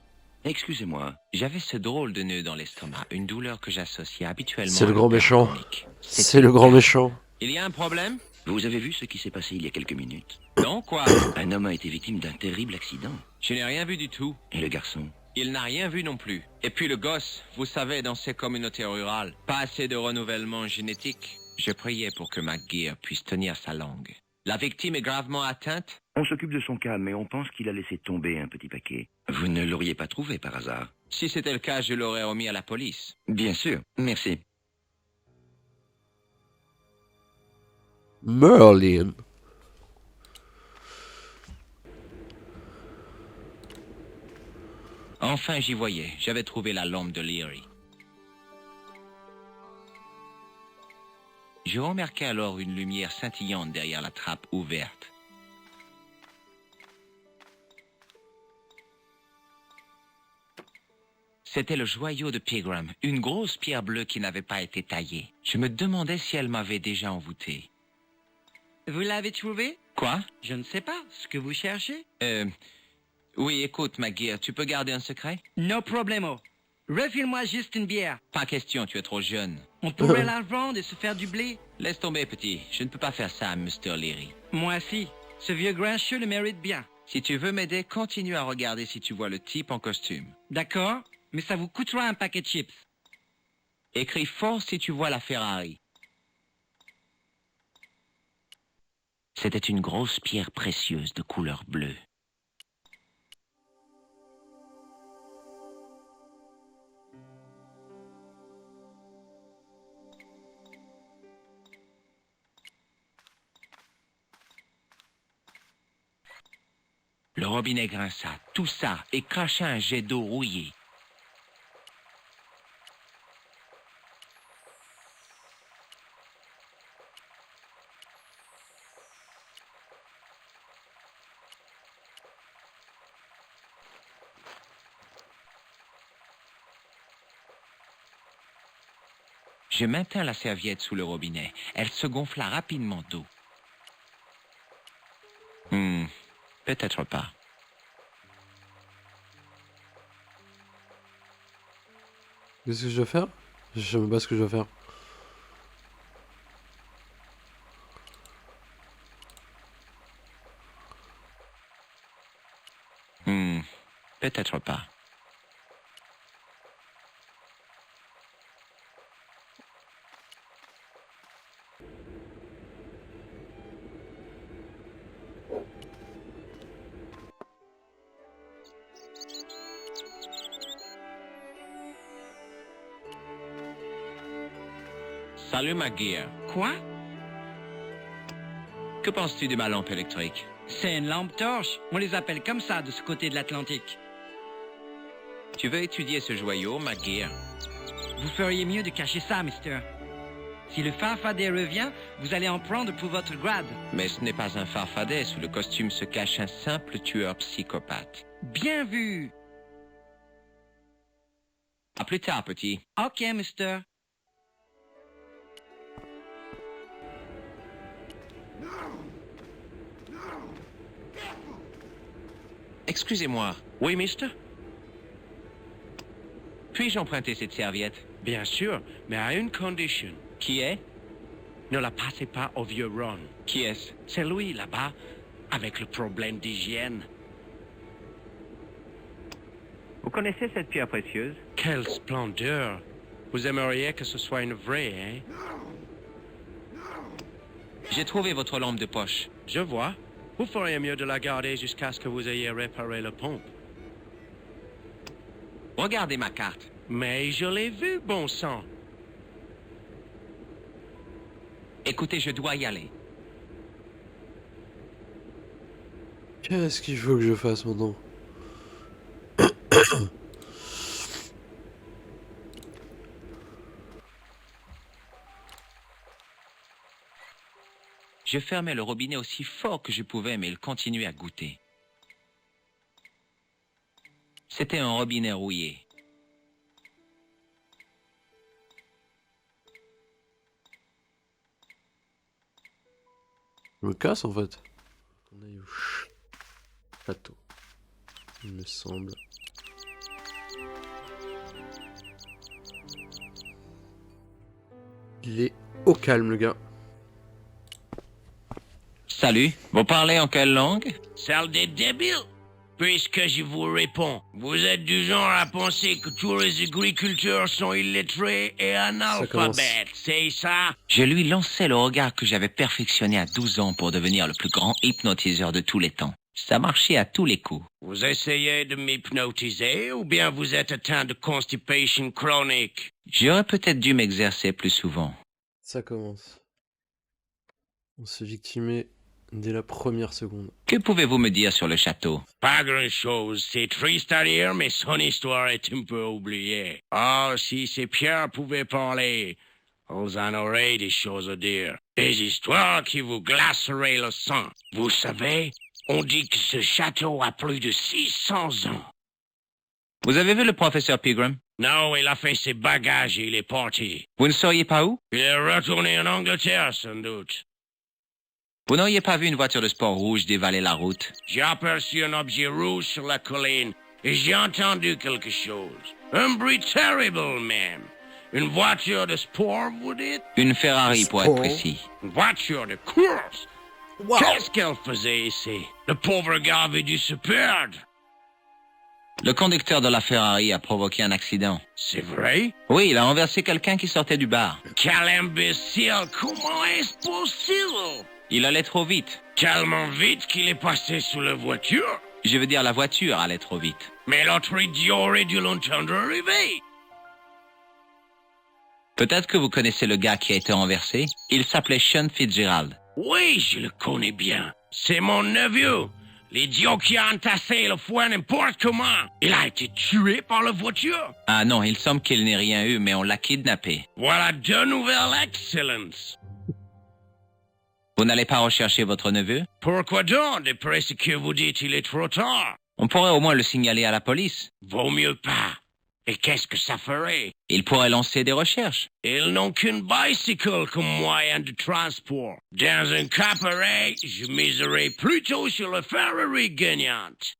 Excusez-moi, j'avais ce drôle de nœud dans l'estomac, une douleur que j'associais habituellement C'est le à grand méchant. l'hypertonique. C'est le grand méchant. Il y a un problème? Vous avez vu ce qui s'est passé il y a quelques minutes? Non, quoi? Un homme a été victime d'un terrible accident. Je n'ai rien vu du tout. Et le garçon? Il n'a rien vu non plus. Et puis le gosse, vous savez, dans ces communautés rurales, pas assez de renouvellement génétique. Je priais pour que McGear puisse tenir sa langue. La victime est gravement atteinte? On s'occupe de son cas, mais on pense qu'il a laissé tomber un petit paquet. Vous ne l'auriez pas trouvé par hasard? Si c'était le cas, je l'aurais remis à la police. Bien sûr, merci. Merlin. Enfin, j'y voyais. J'avais trouvé la lampe de Leary. Je remarquai alors une lumière scintillante derrière la trappe ouverte. C'était le joyau de Pigram, une grosse pierre bleue qui n'avait pas été taillée. Je me demandais si elle m'avait déjà envoûté. Vous l'avez trouvé? Quoi? Je ne sais pas. Ce que vous cherchez? Oui, écoute, McGear, tu peux garder un secret? No problemo. Refile-moi juste une bière. Pas question, tu es trop jeune. On pourrait la vendre et se faire du blé. Laisse tomber, petit. Je ne peux pas faire ça à Mr. Leary. Moi si. Ce vieux grincheux le mérite bien. Si tu veux m'aider, continue à regarder si tu vois le type en costume. D'accord, mais ça vous coûtera un paquet de chips. Écris fort si tu vois la Ferrari. C'était une grosse pierre précieuse de couleur bleue. Le robinet grinça, toussa et cracha un jet d'eau rouillée. Je maintins la serviette sous le robinet. Elle se gonfla rapidement d'eau. Peut-être pas. Qu'est-ce que je dois faire? Je sais même pas ce que je dois faire. Peut-être pas. Salut, McGear. Quoi? Que penses-tu de ma lampe électrique? C'est une lampe torche. On les appelle comme ça de ce côté de l'Atlantique. Tu veux étudier ce joyau, McGear? Vous feriez mieux de cacher ça, mister. Si le farfadet revient, vous allez en prendre pour votre grade. Mais ce n'est pas un farfadet. Sous le costume se cache un simple tueur psychopathe. Bien vu! À plus tard, petit. Ok, mister. Excusez-moi. Oui, mister? Puis-je emprunter cette serviette? Bien sûr, mais à une condition. Qui est? Ne la passez pas au vieux Ron. Qui est-ce? C'est lui, là-bas, avec le problème d'hygiène. Vous connaissez cette pierre précieuse? Quelle splendeur! Vous aimeriez que ce soit une vraie, hein? J'ai trouvé votre lampe de poche. Je vois. Vous feriez mieux de la garder jusqu'à ce que vous ayez réparé la pompe. Regardez ma carte. Mais je l'ai vu, bon sang. Écoutez, je dois y aller. Qu'est-ce qu'il faut que je fasse maintenant? Je fermais le robinet aussi fort que je pouvais, mais il continuait à goutter. C'était un robinet rouillé. Je me casse en fait. On est au château, il me semble. Il est au calme, le gars. Salut, vous parlez en quelle langue? Celle des débiles. Puisque je vous réponds, vous êtes du genre à penser que tous les agriculteurs sont illettrés et analphabètes, c'est ça? Je lui lançais le regard que j'avais perfectionné à 12 ans pour devenir le plus grand hypnotiseur de tous les temps. Ça marchait à tous les coups. Vous essayez de m'hypnotiser ou bien vous êtes atteint de constipation chronique? J'aurais peut-être dû m'exercer plus souvent. Ça commence. On s'est victimé dès la première seconde. Que pouvez-vous me dire sur le château? Pas grand-chose, c'est triste à dire, mais son histoire est un peu oubliée. Oh, si ces pierres pouvaient parler, vous en aurez des choses à dire. Des histoires qui vous glaceraient le sang. Vous savez, on dit que ce château a plus de 600 ans. Vous avez vu le professeur Pigram? Non, il a fait ses bagages et il est parti. Vous ne sauriez pas où? Il est retourné en Angleterre, sans doute. Vous n'auriez pas vu une voiture de sport rouge dévaler la route? J'ai aperçu un objet rouge sur la colline et j'ai entendu quelque chose. Un bruit terrible même. Une voiture de sport, vous dites? Une Ferrari, pour être précis. Une voiture de course? Wow. Qu'est-ce qu'elle faisait ici? Le pauvre gars avait dû se perdre. Le conducteur de la Ferrari a provoqué un accident. C'est vrai? Oui, il a renversé quelqu'un qui sortait du bar. Quel imbécile! Comment est-ce possible? Il allait trop vite. Tellement vite qu'il est passé sous la voiture. Je veux dire, la voiture allait trop vite. Mais l'autre idiot aurait dû l'entendre arriver. Peut-être que vous connaissez le gars qui a été renversé. Il s'appelait Sean Fitzgerald. Oui, je le connais bien. C'est mon neveu. L'idiot qui a entassé le foin n'importe comment. Il a été tué par la voiture. Ah non, il semble qu'il n'ait rien eu, mais on l'a kidnappé. Voilà deux nouvelles excellences. Vous n'allez pas rechercher votre neveu? Pourquoi donc? D'après ce que vous dites, il est trop tard. On pourrait au moins le signaler à la police. Vaut mieux pas. Et qu'est-ce que ça ferait? Il pourrait lancer des recherches. Ils n'ont qu'une bicycle comme moyen de transport. Dans un cas pareil, je miserais plutôt sur la Ferrari gagnante.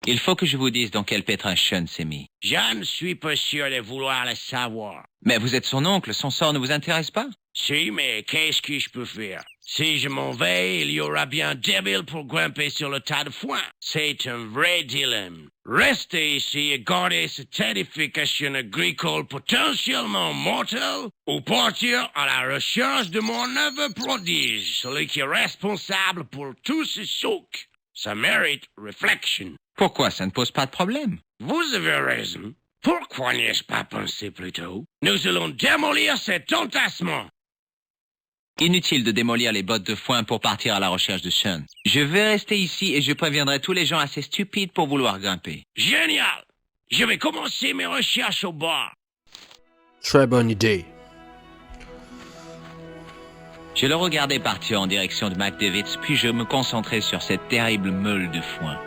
Il faut que je vous dise dans quel pétrin Sean s'est mis. Je ne suis pas sûr de vouloir le savoir. Mais vous êtes son oncle, son sort ne vous intéresse pas? Si, mais qu'est-ce que je peux faire? Si je m'en vais, il y aura bien un débile pour grimper sur le tas de foin. C'est un vrai dilemme. Rester ici et garder cette édification agricole potentiellement mortelle, ou partir à la recherche de mon neveu prodige, celui qui est responsable pour tout ce souk. Ça mérite réflexion. Pourquoi ça ne pose pas de problème? Vous avez raison. Pourquoi n'y ai-je pas pensé plus tôt? Nous allons démolir cet entassement. Inutile de démolir les bottes de foin pour partir à la recherche de Sean. Je vais rester ici et je préviendrai tous les gens assez stupides pour vouloir grimper. Génial! Je vais commencer mes recherches au bar. Très bonne idée. Je le regardais partir en direction de McDavid's, puis je me concentrais sur cette terrible meule de foin.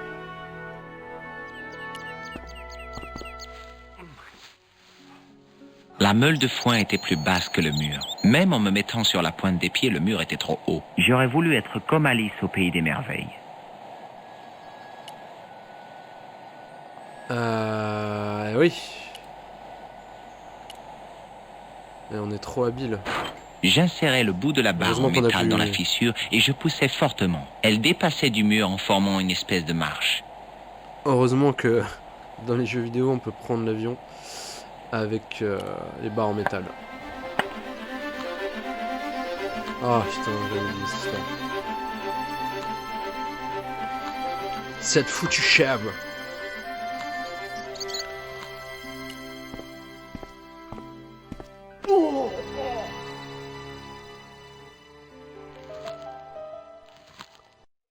La meule de foin était plus basse que le mur. Même en me mettant sur la pointe des pieds, le mur était trop haut. J'aurais voulu être comme Alice au Pays des Merveilles. Oui. Et on est trop habile. J'insérais le bout de la barre en métal dans la fissure et je poussais fortement. Elle dépassait du mur en formant une espèce de marche. Heureusement que dans les jeux vidéo, on peut prendre l'avion avec les barres en métal. Ah putain, j'avais oublié ça. Cette foutue chèvre.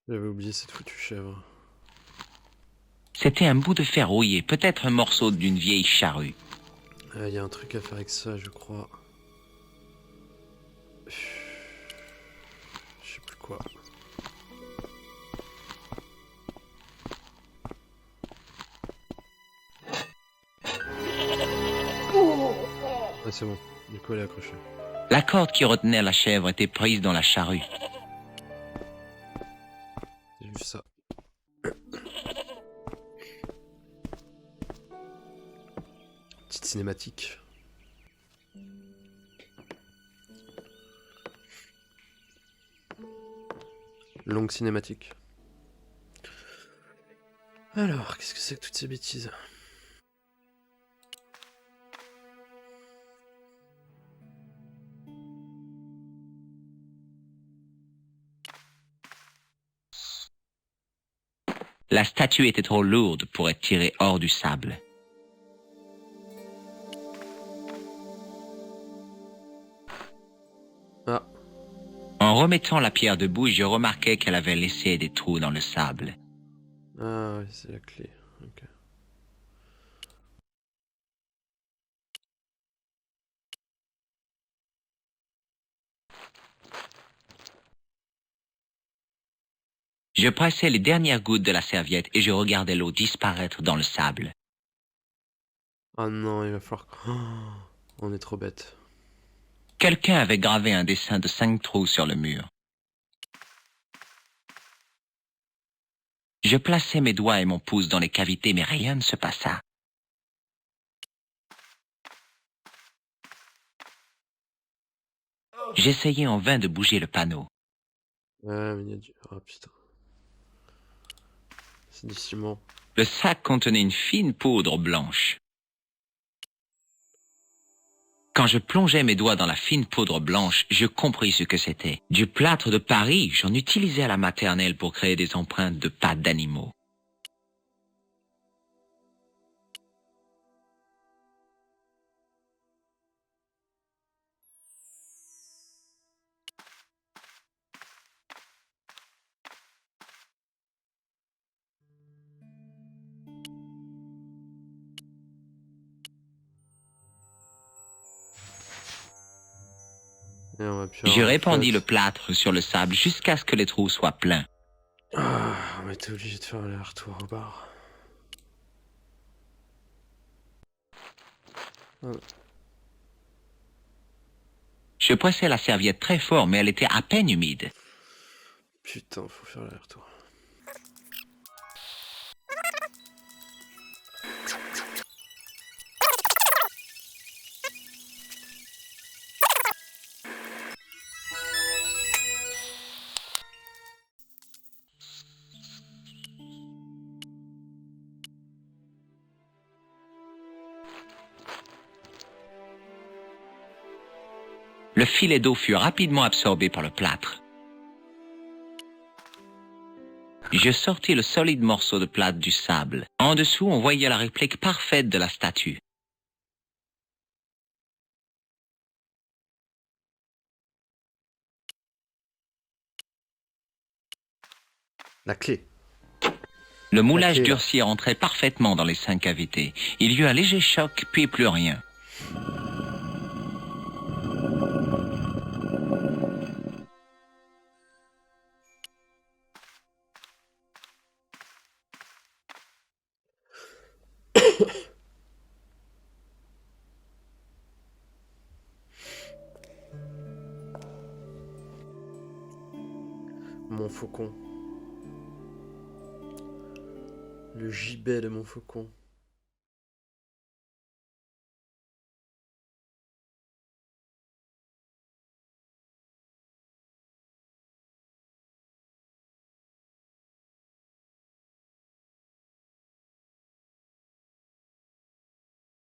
J'avais oublié cette foutue chèvre. C'était un bout de fer rouillé, peut-être un morceau d'une vieille charrue. Il y a un truc à faire avec ça, je crois. Je sais plus quoi. Ah, c'est bon. Du coup, elle est accrochée. La corde qui retenait la chèvre était prise dans la charrue. J'ai vu ça. Petite cinématique. Longue cinématique. Alors, qu'est-ce que c'est que toutes ces bêtises? La statue était trop lourde pour être tirée hors du sable. Ah. En remettant la pierre debout, je remarquai qu'elle avait laissé des trous dans le sable. Ah oui, c'est la clé. Ok. Je pressais les dernières gouttes de la serviette et je regardais l'eau disparaître dans le sable. Ah non, il va falloir... Oh, on est trop bête. Quelqu'un avait gravé un dessin de 5 trous sur le mur. Je plaçai mes doigts et mon pouce dans les cavités, mais rien ne se passa. J'essayais en vain de bouger le panneau. Ouais, mais il y a du... Oh putain. C'est du ciment. Le sac contenait une fine poudre blanche. Quand je plongeais mes doigts dans la fine poudre blanche, je compris ce que c'était. Du plâtre de Paris, j'en utilisais à la maternelle pour créer des empreintes de pattes d'animaux. Je répandis le plâtre sur le sable jusqu'à ce que les trous soient pleins. Ah, on était obligé de faire aller-retour au bar. Ah. Je pressais la serviette très fort, mais elle était à peine humide. Putain, faut faire l'aller-retour. Le filet d'eau fut rapidement absorbé par le plâtre. Je sortis le solide morceau de plâtre du sable. En dessous, on voyait la réplique parfaite de la statue. La clé. Le moulage durci rentrait parfaitement dans les 5 cavités. Il y eut un léger choc, puis plus rien. Mon faucon. Le gibet de mon faucon.